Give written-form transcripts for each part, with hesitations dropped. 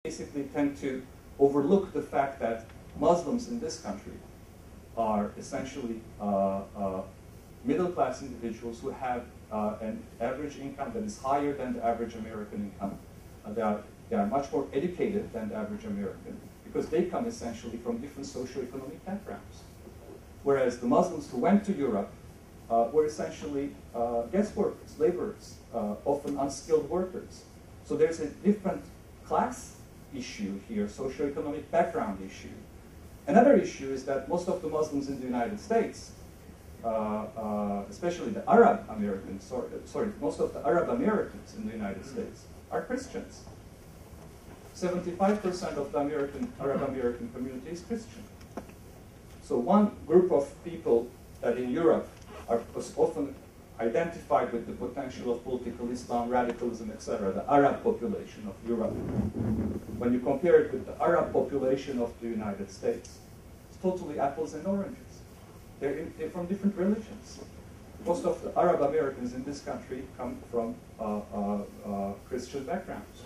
basically tend to overlook the fact that Muslims in this country are essentially middle-class individuals who have an average income that is higher than the average American income. They are much more educated than the average American because they come essentially from different socioeconomic backgrounds. Whereas the Muslims who went to Europe were essentially guest workers, laborers, often unskilled workers. So there's a different class issue here, socioeconomic background issue. Another issue is that most of the Muslims in the United States, especially the Arab Americans, most of the Arab Americans in the United States are Christians. 75% of the Arab American community is Christian. So one group of people that in Europe was often identified with the potential of political Islam, radicalism, etc., the Arab population of Europe. When you compare it with the Arab population of the United States, it's totally apples and oranges. They're from different religions. Most of the Arab Americans in this country come from Christian backgrounds.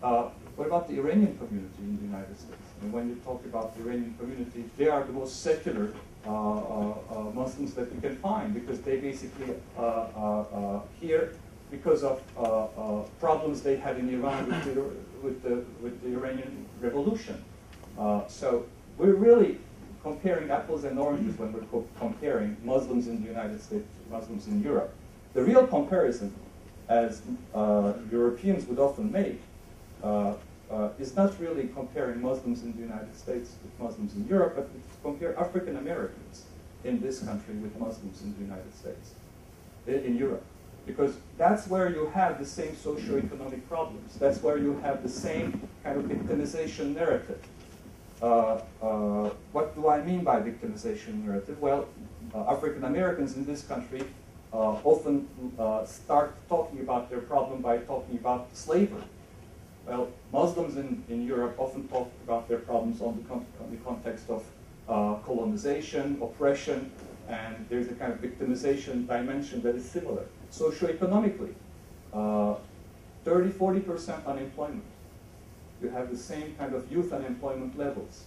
What about the Iranian community in the United States? And when you talk about the Iranian community, they are the most secular Muslims that you can find because they basically here because of problems they had in Iran with the Iranian revolution. So we're really comparing apples and oranges when we're comparing Muslims in the United States to Muslims in Europe. The real comparison, as Europeans would often make, is not really comparing Muslims in the United States with Muslims in Europe, but compare African Americans in this country with Muslims in the United States, in Europe. Because that's where you have the same socioeconomic problems. That's where you have the same kind of victimization narrative. What do I mean by victimization narrative? Well, African Americans in this country often start talking about their problem by talking about slavery. Well, Muslims in Europe often talk about their problems on the context of colonization, oppression, and there's a kind of victimization dimension that is similar. Socioeconomically, 30–40% unemployment. You have the same kind of youth unemployment levels.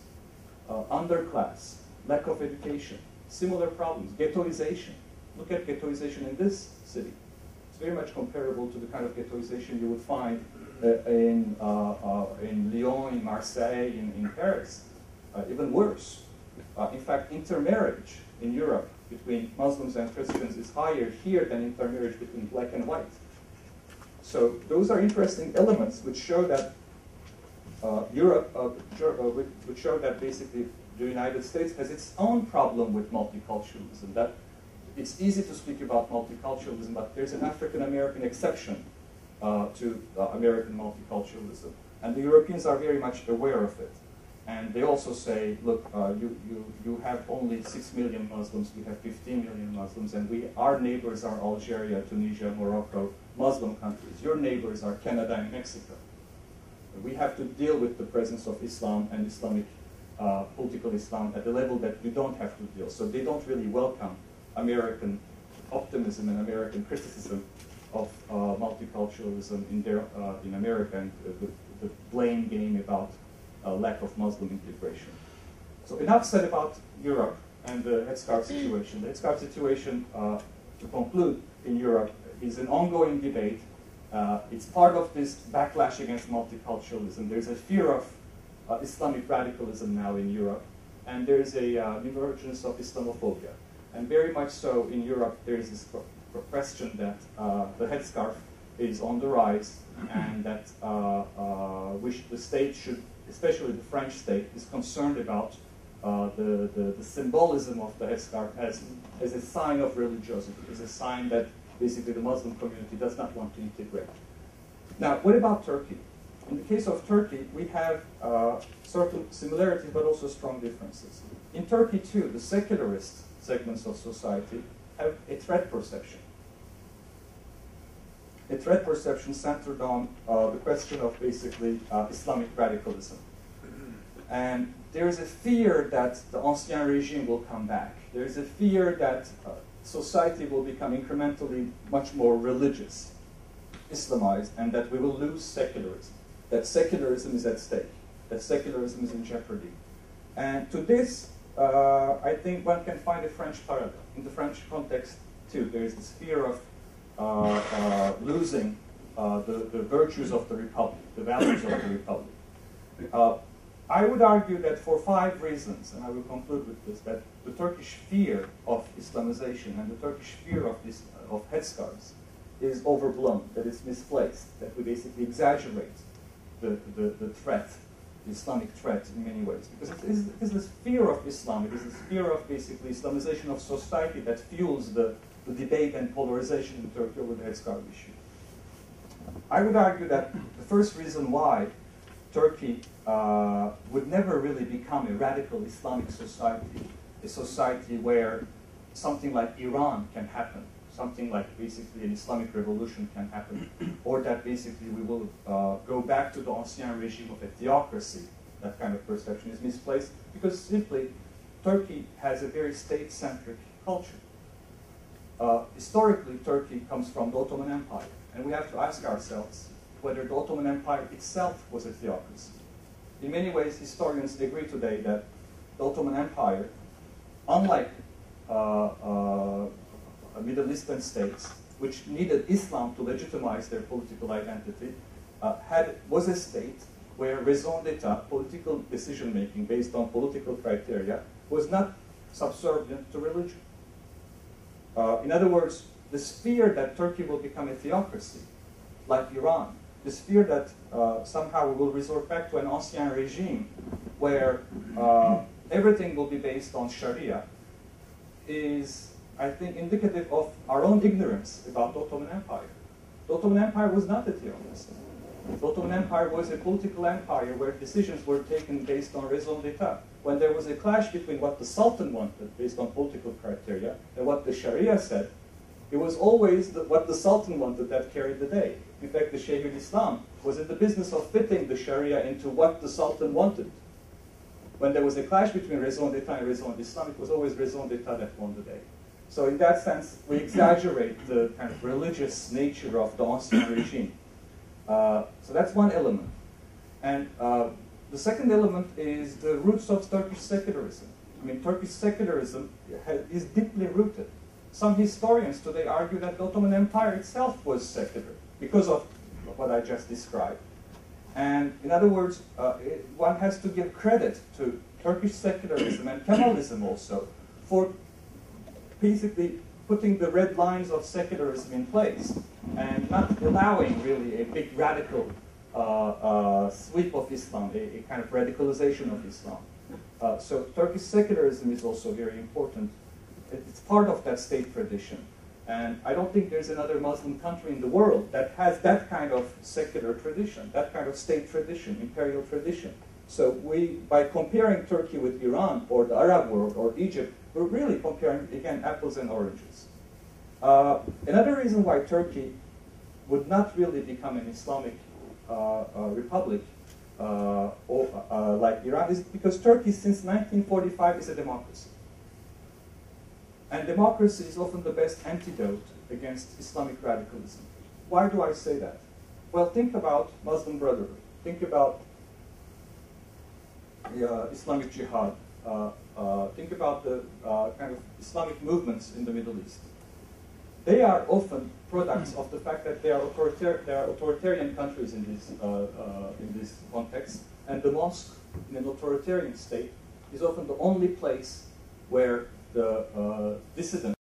Underclass, lack of education, similar problems. Ghettoization. Look at ghettoization in this city. It's very much comparable to the kind of ghettoization you would find in Lyon, in Marseille, in Paris. Even worse. In fact, intermarriage in Europe between Muslims and Christians is higher here than intermarriage between black and white. So those are interesting elements which show that which show that basically the United States has its own problem with multiculturalism. That it's easy to speak about multiculturalism, but there's an African American exception to American multiculturalism, and the Europeans are very much aware of it. And they also say, look, you have only 6 million Muslims, we have 15 million Muslims, and our neighbors are Algeria, Tunisia, Morocco, Muslim countries. Your neighbors are Canada and Mexico. We have to deal with the presence of Islam and Islamic political Islam at the level that you don't have to deal. So they don't really welcome American optimism and American criticism of multiculturalism in America and the blame game about lack of Muslim integration. So enough said about Europe and the headscarf situation. The headscarf situation, to conclude, in Europe is an ongoing debate. It's part of this backlash against multiculturalism. There's a fear of Islamic radicalism now in Europe, and there's an emergence of Islamophobia. And very much so in Europe, there's this question that the headscarf is on the rise, and that which the state should, especially the French state, is concerned about the symbolism of the headscarf as a sign of religiosity, as a sign that basically the Muslim community does not want to integrate. Now, what about Turkey? In the case of Turkey, we have certain similarities but also strong differences. In Turkey, too, the secularist segments of society have a threat perception. A threat perception centered on the question of basically Islamic radicalism. And there is a fear that the ancien regime will come back. There is a fear that society will become incrementally much more religious, Islamized, and that we will lose secularism. that secularism is at stake, that secularism is in jeopardy. And to this, I think one can find a French parallel. In the French context, too, there is this fear of losing the virtues of the Republic, the values of the Republic. I would argue that for 5 reasons, and I will conclude with this, that the Turkish fear of Islamization and the Turkish fear of headscarves is overblown, that it's misplaced, that we basically exaggerate the threat, the Islamic threat in many ways. Because it is this fear of Islam, it is this fear of basically Islamization of society that fuels the debate and polarization in Turkey over the headscarf issue. I would argue that the first reason why Turkey would never really become a radical Islamic society, a society where something like Iran can happen, something like basically an Islamic revolution can happen, or that basically we will go back to the ancien regime of a theocracy. That kind of perception is misplaced because simply Turkey has a very state-centric culture. Historically, Turkey comes from the Ottoman Empire, and we have to ask ourselves whether the Ottoman Empire itself was a theocracy. In many ways, historians agree today that the Ottoman Empire, unlike Middle Eastern states, which needed Islam to legitimize their political identity, was a state where raison d'etat, political decision-making based on political criteria, was not subservient to religion. In other words, this fear that Turkey will become a theocracy, like Iran, this fear that somehow we will resort back to an ancien regime where everything will be based on Sharia, is, I think, indicative of our own ignorance about the Ottoman Empire. The Ottoman Empire was not a theocracy. The Ottoman Empire was a political empire where decisions were taken based on raison d'etat. When there was a clash between what the Sultan wanted based on political criteria and what the Sharia said, it was always what the Sultan wanted that carried the day. In fact, the Shaykh al-Islam was in the business of fitting the Sharia into what the Sultan wanted. When there was a clash between raison d'etat and raison d'Islam, it was always raison d'etat that won the day. So in that sense, we exaggerate the kind of religious nature of the ancien regime. So that's one element. And the second element is the roots of Turkish secularism. I mean, Turkish secularism is deeply rooted. Some historians today argue that the Ottoman Empire itself was secular because of what I just described. And in other words, one has to give credit to Turkish secularism and Kemalism also for basically putting the red lines of secularism in place and not allowing really a big radical sweep of Islam, a kind of radicalization of Islam. So Turkish secularism is also very important. It's part of that state tradition. And I don't think there's another Muslim country in the world that has that kind of secular tradition, that kind of state tradition, imperial tradition. So by comparing Turkey with Iran or the Arab world or Egypt, we're really comparing, again, apples and oranges. Another reason why Turkey would not really become an Islamic republic like Iran is because Turkey, since 1945, is a democracy. And democracy is often the best antidote against Islamic radicalism. Why do I say that? Well, think about Muslim Brotherhood. Think about the Islamic Jihad. Think about the kind of Islamic movements in the Middle East. They are often products of the fact that they are authoritarian countries in this context, and the mosque in an authoritarian state is often the only place where the dissident